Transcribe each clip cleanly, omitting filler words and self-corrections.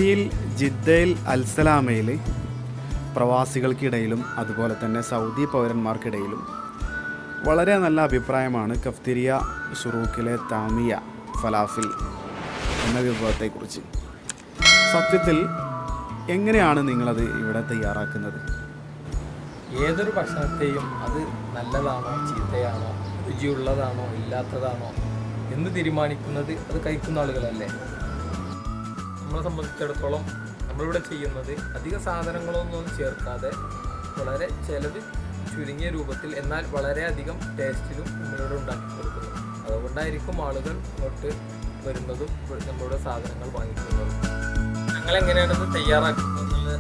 യുഎഇയിൽ ജിദ്ദയിൽ അൽസലാമയിൽ പ്രവാസികൾക്കിടയിലും അതുപോലെ തന്നെ സൗദി പൗരന്മാർക്കിടയിലും വളരെ നല്ല അഭിപ്രായമാണ് കഫ്തിരിയ ഷുറൂക്കിലെ താമിയ ഫലാഫിൽ എന്ന വിഭവത്തെക്കുറിച്ച്. സത്യത്തിൽ എങ്ങനെയാണ് നിങ്ങളത് ഇവിടെ തയ്യാറാക്കുന്നത്? ഏതൊരു ഭക്ഷണത്തെയും അത് നല്ലതാണോ ചീത്തയാണോ രുചിയുള്ളതാണോ ഇല്ലാത്തതാണോ എന്ന് തീരുമാനിക്കുന്നത് അത് കഴിക്കുന്ന ആളുകളല്ലേ. നമ്മളെ സംബന്ധിച്ചിടത്തോളം നമ്മളിവിടെ ചെയ്യുന്നത് അധിക സാധനങ്ങളൊന്നും ചേർക്കാതെ വളരെ ചിലവ് ചുരുങ്ങിയ രൂപത്തിൽ എന്നാൽ വളരെയധികം ടേസ്റ്റിലും നമ്മളിവിടെ ഉണ്ടാക്കി കൊടുക്കുന്നു. അതുകൊണ്ടായിരിക്കും ആളുകൾ ഇങ്ങോട്ട് വരുന്നതും നമ്മളുടെ സാധനങ്ങൾ വാങ്ങിക്കുന്നതും. ഞങ്ങളെങ്ങനെയാണത് തയ്യാറാക്കുന്നത് എന്നുള്ളത്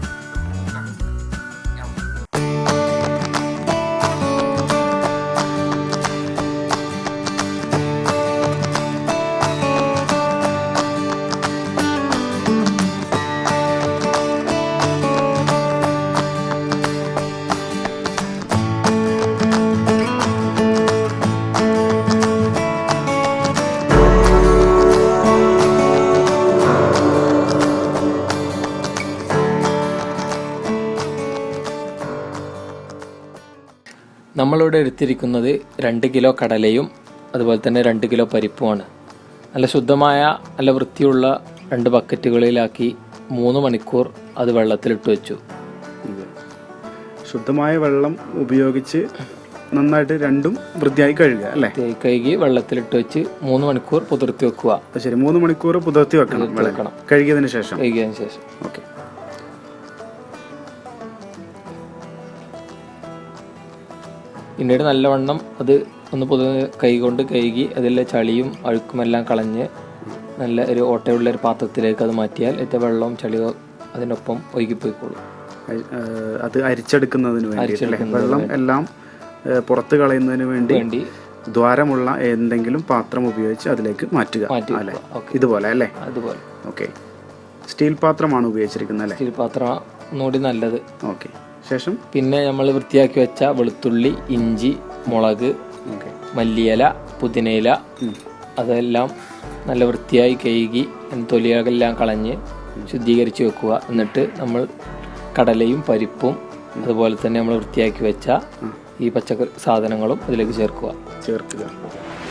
നമ്മളിവിടെ എടുത്തിരിക്കുന്നത് 2 കിലോ കടലയും അതുപോലെ തന്നെ 2 കിലോ പരിപ്പുമാണ്. നല്ല ശുദ്ധമായ നല്ല വൃത്തിയുള്ള 2 ബക്കറ്റുകളിലാക്കി 3 മണിക്കൂർ അത് വെള്ളത്തിലിട്ട് വെച്ചു. ശുദ്ധമായ വെള്ളം ഉപയോഗിച്ച് നന്നായിട്ട് രണ്ടും വൃത്തിയായി കഴുകുക അല്ലേ? കഴുകി വെള്ളത്തിലിട്ട് വെച്ച് 3 മണിക്കൂർ പുതിർത്തി വെക്കുക. ശരി, 3 മണിക്കൂർ പുതിർത്തി വെക്കണം കഴുകിയതിന് ശേഷം. ഓക്കെ. പിന്നീട് നല്ലവണ്ണം അത് ഒന്ന് കൈ കൊണ്ട് കഴുകി അതിലെ ചളിയും അഴുക്കുമെല്ലാം കളഞ്ഞ് നല്ല ഒരു ഓട്ടയുള്ള ഒരു പാത്രത്തിലേക്ക് അത് മാറ്റിയാൽ ഏറ്റവും വെള്ളവും ചളിയോ അതിനൊപ്പം ഒഴുകിപ്പോയിക്കോളും. അത് അരിച്ചെടുക്കുന്നതിന് വേണ്ടി വെള്ളം എല്ലാം പുറത്ത് കളയുന്നതിന് വേണ്ടി ദ്വാരമുള്ള എന്തെങ്കിലും പാത്രം ഉപയോഗിച്ച് അതിലേക്ക് മാറ്റുക. ഇതുപോലെ അല്ലേ? അതുപോലെ. ഓക്കെ. സ്റ്റീൽ പാത്രമാണ് ഉപയോഗിച്ചിരിക്കുന്നത് അല്ലേ? സ്റ്റീൽ പാത്രം ഒന്നുകൂടി നല്ലത്. ഓക്കെ. ശേഷം പിന്നെ നമ്മൾ വൃത്തിയാക്കി വെച്ച വെളുത്തുള്ളി, ഇഞ്ചി, മുളക്, മല്ലിയില, പുതിനയില അതെല്ലാം നല്ല വൃത്തിയായി കഴുകി തൊലികളെല്ലാം കളഞ്ഞ് ശുദ്ധീകരിച്ച് വെക്കുക. എന്നിട്ട് നമ്മൾ കടലയും പരിപ്പും അതുപോലെ തന്നെ നമ്മൾ വൃത്തിയാക്കി വെച്ച ഈ പച്ചക്കറി സാധനങ്ങളും അതിലേക്ക് ചേർക്കുക.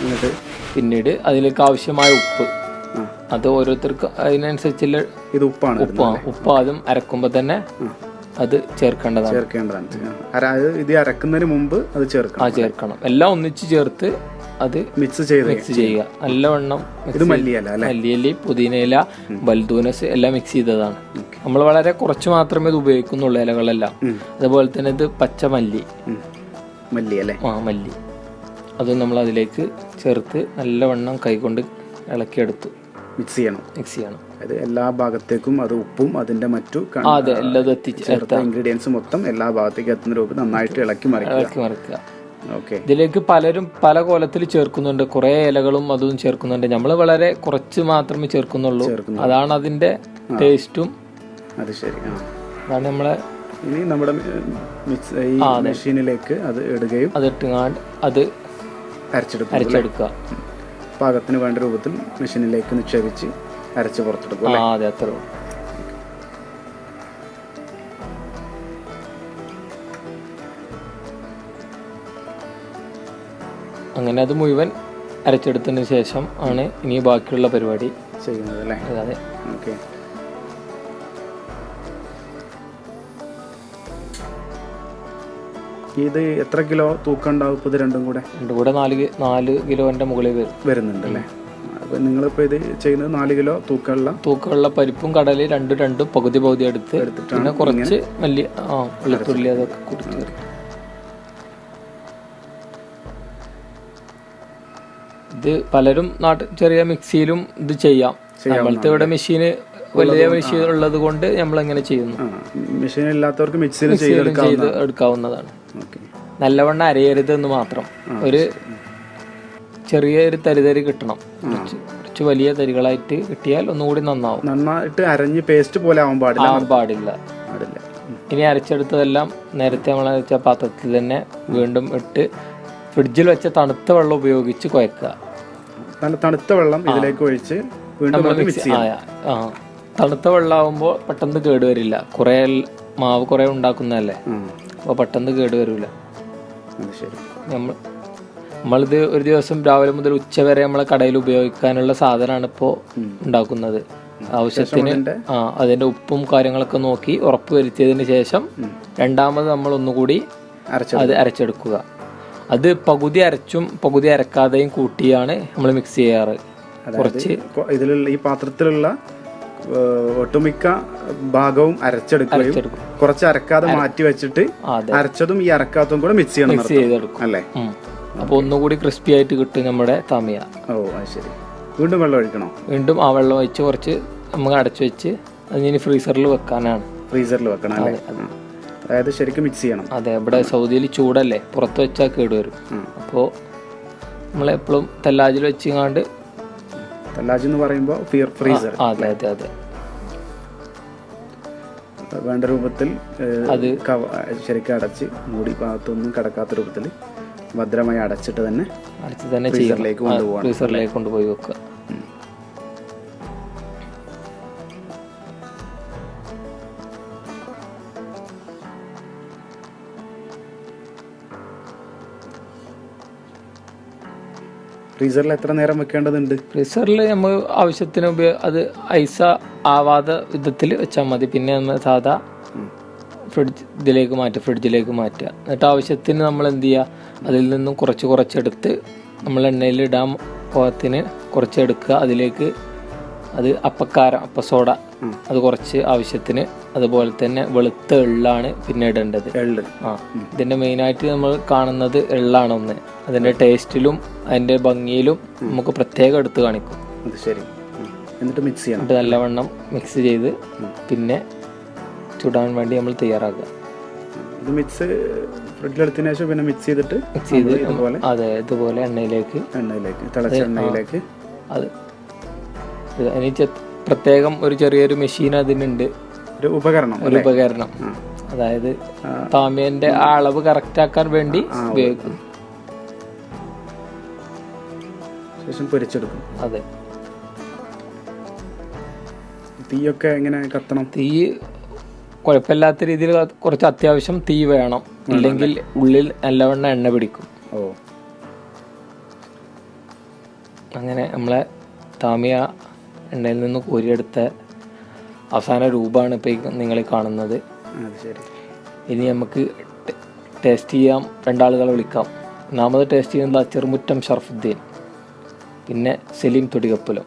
എന്നിട്ട് പിന്നീട് അതിലേക്ക് ആവശ്യമായ ഉപ്പ്, അത് ഓരോരുത്തർക്ക് അതിനനുസരിച്ചുള്ള ഉപ്പ് ആദ്യം അരക്കുമ്പോൾ തന്നെ അത് ചേർക്കേണ്ടതാണ്. ഇത് അരക്കുന്നതിന് മുമ്പ് അത് ചേർക്കണം. എല്ലാം ഒന്നിച്ച് ചേർത്ത് അത് മിക്സ് ചെയ്യുക നല്ലവണ്ണം. മല്ലിയില, പുതിനയില, ബൽദൂനസ് എല്ലാം മിക്സ് ചെയ്തതാണ്. നമ്മൾ വളരെ കുറച്ച് മാത്രമേ ഇത് ഉപയോഗിക്കുന്നുള്ളൂ ഇലകളെല്ലാം. അതുപോലെ തന്നെ ഇത് പച്ചമല്ലി, മല്ലി അതും നമ്മൾ അതിലേക്ക് ചേർത്ത് നല്ലവണ്ണം കൈകൊണ്ട് ഇളക്കിയെടുത്തു മിക്സ് ചെയ്യണം. എല്ലാ ഭാഗത്തേക്കും അത് ഉപ്പും അതിന്റെ മറ്റു ഇൻഗ്രീഡിയൻസ് മൊത്തം എല്ലാ ഭാഗത്തേക്കും എത്തുന്ന രൂപത്തിൽ നന്നായിട്ട് ഇളക്കി മറിക്കുക. ഇതിലേക്ക് പലരും പല കോലത്തിൽ ചേർക്കുന്നുണ്ട്. കുറെ ഇലകളും അതും ചേർക്കുന്നുണ്ട്. നമ്മൾ വളരെ കുറച്ച് മാത്രമേ ചേർക്കുന്നുള്ളൂ. അതാണ് അതിന്റെ ടേസ്റ്റും. അത് ശരി. അതാണ് നമ്മളെ ഇനി നമ്മുടെ മെഷീനിലേക്ക് അത് ഇടുകയും അത് അരച്ചെടുക്കുക. പാകത്തിന് വേണ്ട രൂപത്തിൽ മെഷീനിലേക്ക് നിക്ഷേപിച്ച് അരച്ച് പുറത്തെടുക്കും. അതെ, അത്ര. അങ്ങനെ അത് മുഴുവൻ അരച്ചെടുത്തതിന് ശേഷം ആണ് ഇനി ബാക്കിയുള്ള പരിപാടി ചെയ്യുന്നത് അല്ലേ? അതെ. ഓക്കെ. ഇത് എത്ര കിലോ തൂക്കം ഉണ്ടാവും? ഇത് രണ്ടും കൂടെ 4 കിലോന്റെ മുകളിൽ വരുന്നുണ്ട് അല്ലേ? അപ്പോൾ നിങ്ങളിപ്പോൾ ഇത് ചെയ്യുന്നത് 4 കിലോ തൂക്കമുള്ള പരിപ്പും കടലയും രണ്ടും പകുതി എടുത്ത് പിന്നെ കുറച്ച് വെളുത്തുള്ളി അതൊക്കെ കൊടുത്ത് ഇത് പലരും ചെറിയ മിക്സിയിലും ഇത് ചെയ്യാം. നമ്മളത്തെ ഇവിടെ മെഷീന് വലിയ മെഷീൻ ഉള്ളത് കൊണ്ട് നമ്മൾ എങ്ങനെ ചെയ്യുന്നു. മെഷീൻ ഇല്ലാത്തവർക്ക് മിക്സിയിൽ ചെയ്ത് എടുക്കാവുന്നതാണ്. നല്ലവണ്ണം അരയരുതെന്ന് മാത്രം. ഒരു ചെറിയൊരു തരി കിട്ടണം. കുറച്ച് വലിയ തരികളായിട്ട് കിട്ടിയാൽ ഒന്നുകൂടി നന്നായിട്ട് അരഞ്ഞ് പേസ്റ്റ് പോലെ ആവാൻ പാടില്ല. ഇനി അരച്ചെടുത്തതെല്ലാം നേരത്തെ നമ്മൾ അരച്ച പാത്രത്തിൽ തന്നെ വീണ്ടും ഇട്ട് ഫ്രിഡ്ജിൽ വെച്ച തണുത്ത വെള്ളം ഉപയോഗിച്ച് കുഴക്കുക. തണുത്ത വെള്ളം ഇതിലേക്ക് ഒഴിച്ച് തണുത്ത വെള്ളമാകുമ്പോൾ പെട്ടെന്ന് കേടുവരില്ല. കുറേ മാവ് കുറേ ഉണ്ടാക്കുന്നതല്ലേ, അപ്പോൾ പെട്ടെന്ന് കേടുവരില്ല. നമ്മളിത് ഒരു ദിവസം രാവിലെ മുതൽ ഉച്ച വരെ നമ്മളെ കടയിൽ ഉപയോഗിക്കാനുള്ള സാധനമാണ് ഇപ്പോൾ ഉണ്ടാക്കുന്നത്. ആവശ്യത്തിന് അതിൻ്റെ ഉപ്പും കാര്യങ്ങളൊക്കെ നോക്കി ഉറപ്പ് വരുത്തിയതിന് ശേഷം രണ്ടാമത് നമ്മൾ ഒന്നുകൂടി അത് അരച്ചെടുക്കുക. അത് പകുതി അരച്ചും പകുതി അരക്കാതെയും കൂട്ടിയാണ് നമ്മൾ മിക്സ് ചെയ്യാറ്. കുറച്ച് ഇതിലുള്ള ഈ പാത്രത്തിലുള്ള ഒട്ടുമിക്ക ഭാഗവും അരച്ചെടുക്കുകയും കുറച്ച് അരക്കാതെ മാറ്റി വെച്ചിട്ട് അരച്ചതും ഈ അരക്കാത്തതും കൂടെ മിക്സ് ചെയ്തെടുക്കും അല്ലേ. അപ്പോൾ ഒന്നുകൂടി ക്രിസ്പി ആയിട്ട് കിട്ടും നമ്മുടെ താമിയ. ഓ ശരി. വീണ്ടും വെള്ളം ഒഴിക്കണോ? വീണ്ടും ആ വെള്ളം ഒഴിച്ച് കുറച്ച് നമുക്ക് അടച്ചു വെച്ച് അതിന് ഫ്രീസറിൽ വെക്കാനാണ്. ഫ്രീസറിൽ വെക്കണം അല്ലേ? അതായത് ശരിക്കും മിക്സ് ചെയ്യണം. അതെ, ഇവിടെ സൗദിയിൽ ചൂടല്ലേ, പുറത്ത് വെച്ചാൽ കേടുവരും. അപ്പോൾ നമ്മളെപ്പോഴും തെല്ലാജിൽ വെച്ചിങ്ങാണ്ട്, തെല്ലാജ് എന്ന് പറയുമ്പോൾ ഫ്രീസർ. അതെ അതെ അതെ. വേണ്ട രൂപത്തിൽ അത് ശരിക്കും അടച്ച് മൂടി ഭാഗത്തൊന്നും കിടക്കാത്ത രൂപത്തിൽ ഭദ്രമായി അടച്ചിട്ട് തന്നെ ഫ്രീസറിലേക്ക് കൊണ്ടുപോയി വെക്കുക. ഫ്രീസറിൽ എത്ര നേരം വെക്കേണ്ടതുണ്ട്? ഫ്രീസറിൽ നമ്മൾ ആവശ്യത്തിന് അത് ഐസ ആവാതെ വിധത്തിൽ വെച്ചാൽ മതി. പിന്നെ നമ്മൾ സാധാ ഫ്രിഡ്ജിലേക്ക് മാറ്റുക. എന്നിട്ട് ആവശ്യത്തിന് നമ്മൾ എന്ത് ചെയ്യുക, അതിൽ നിന്നും കുറച്ചെടുത്ത് നമ്മൾ എണ്ണയിലിടാൻ പാകത്തിന് കുറച്ചെടുക്കുക. അതിലേക്ക് അത് അപ്പസോഡ അത് കുറച്ച് ആവശ്യത്തിന്, അതുപോലെ തന്നെ വെളുത്ത എള്ളാണ് പിന്നെ ഇടേണ്ടത്. ഇതിൻ്റെ മെയിനായിട്ട് നമ്മൾ കാണുന്നത് എള്ളാണ് ഒന്ന്. അതിൻ്റെ ടേസ്റ്റിലും അതിൻ്റെ ഭംഗിയിലും നമുക്ക് പ്രത്യേകം എടുത്ത് കാണിക്കും. എന്നിട്ട് മിക്സ് ചെയ്യണം. എന്നിട്ട് നല്ലവണ്ണം മിക്സ് ചെയ്ത് പിന്നെ ചുടാൻ വേണ്ടി നമ്മൾ തയ്യാറാക്കുക. മിക്സ് ഫ്രിഡ്ജിലെടുത്തതിന് ശേഷം പിന്നെ മിക്സ് ചെയ്ത് അതെ ഇതുപോലെ എണ്ണയിലേക്ക് തിളച്ച എണ്ണയിലേക്ക് അത് അതിന് പ്രത്യേകം ഒരു ചെറിയൊരു മെഷീൻ അതിനുണ്ട്, ഒരു ഉപകരണം. അതായത് താമിയന്റെ ആ അളവ് കറക്റ്റ് ആക്കാൻ വേണ്ടി ഉപയോഗിക്കും. ശേഷം പൊരിച്ചെടുക്കും. അതെ. തീയൊക്കെ എങ്ങനെ കത്തണം? തീ കുഴപ്പമില്ലാത്ത രീതിയിൽ കുറച്ച് അത്യാവശ്യം തീ വേണം, ഇല്ലെങ്കിൽ ഉള്ളിൽ നല്ലവണ്ണം എണ്ണ പിടിക്കും. അങ്ങനെ നമ്മളെ താമിയ എണ്ണയിൽ നിന്ന് കോരിയെടുത്ത അവസാന രൂപമാണ് ഇപ്പോൾ നിങ്ങൾ കാണുന്നത്. ഇനി നമുക്ക് ടേസ്റ്റ് ചെയ്യാം. രണ്ടാളുകളെ വിളിക്കാം. ഒന്നാമത് ടേസ്റ്റ് ചെയ്യുന്നത് ചെറുമുറ്റം ഷർഫുദ്ദീൻ, പിന്നെ സലീം തൊടികപ്പുലം.